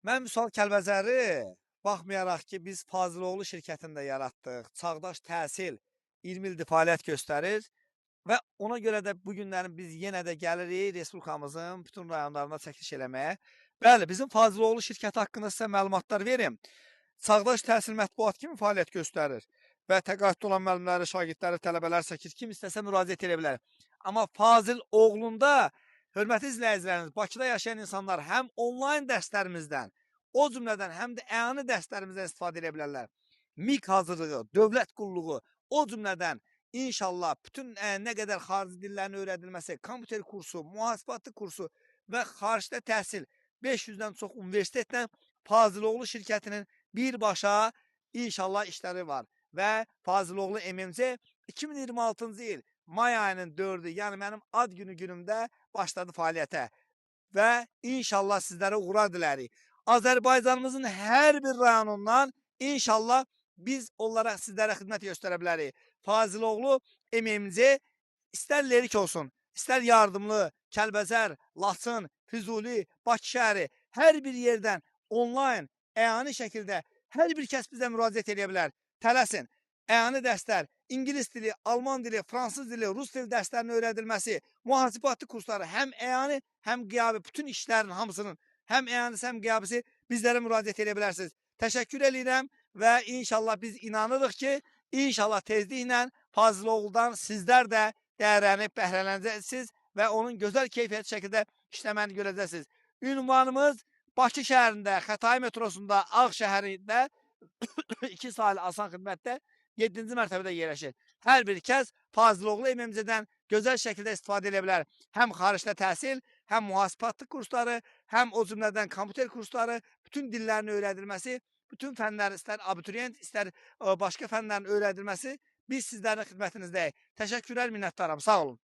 Mən Vüsal Kəlbəcəri, baxmayaraq ki, biz Fazıloğlu şirkətində yaratdıq, çağdaş təhsil 20 ildir fəaliyyət göstərir və ona görə də bu günlərin biz yenə də gəlirik Respublikamızın bütün rayonlarına çəkiliş eləməyə. Bəli, bizim Fazıloğlu şirkəti haqqında sizə məlumatlar verim. Çağdaş təhsil mətbuat kimi fəaliyyət göstərir və təqaüddə olan müəllimləri, şagirdləri, tələbələr çəkir, kim istəsə müraciət edə bilər. Amma Fazil oğlunda, hörmətli izləyicilərimiz, Bakıda yaşayan insanlar həm onlayn dərslərimizdən, o cümlədən həm də əyani dərslərimizdən istifadə edə bilərlər. MİQ hazırlığı, dövlət qulluğu, o cümlədən inşallah bütün nə qədər xarici dillərin öyrədilməsi, kompüter kursu, mühasibatlı kursu və xaricdə təhsil 500-dən çox universitetlə Fazıloğlu şirkətinin birbaşa inşallah işləri var. Və Fazıloğlu MMC 2026-cı il may ayının 4-ü, yəni mənim ad günümdə başladı fəaliyyətə. Və inşallah sizlərə uğurlar dilərik. Azərbaycanımızın hər bir rayonundan inşallah biz onlara, sizlərə xidmət göstərə bilərik. Fazıloğlu MMC istər lirik olsun, istər yardımlı, Kəlbəcər, Laçın, Füzuli, Bakı şəhəri, hər bir yerdən onlayn, əyani şəkildə hər bir kəs bizə müraciət edə bilər. Tələsin, əyani dərslər, İngilis dili, Alman dili, Fransız dili, Rus dili dərslərinin öyrədilməsi, mühasibatlı kursları, həm əyani, həm qiyabi, bütün işlərin hamısının, həm əyanisi, həm qiyabisi bizlərə müraciət edə bilərsiniz. Təşəkkür edirəm və inşallah biz inanırıq ki, inşallah tezliklə Fazıloğludan sizlər də dəyərlənib bəhrələnəcəksiniz və onun gözəl keyfiyyətli şəkildə işləməni görəcəksiniz. Ünvanımız Bakı şəhərində, Xətai metrosunda, Ağ şəhərində 2 sahil asan xidmətdə 7-ci mərtəbədə yerləşir. Hər bir kəs Fazıloğlu MMC-dən gözəl şəkildə istifadə edə bilər. Həm xaricdə təhsil, həm mühasibatlı kursları, həm o cümlədən kompüter kursları, bütün dillərin öyrədilməsi, bütün fənlərin, istər abituriyent, istər başqa fənlərin öyrədilməsi biz sizlərin xidmətinizdəyik. Təşəkkürlər, minnətdaram. Sağ olun.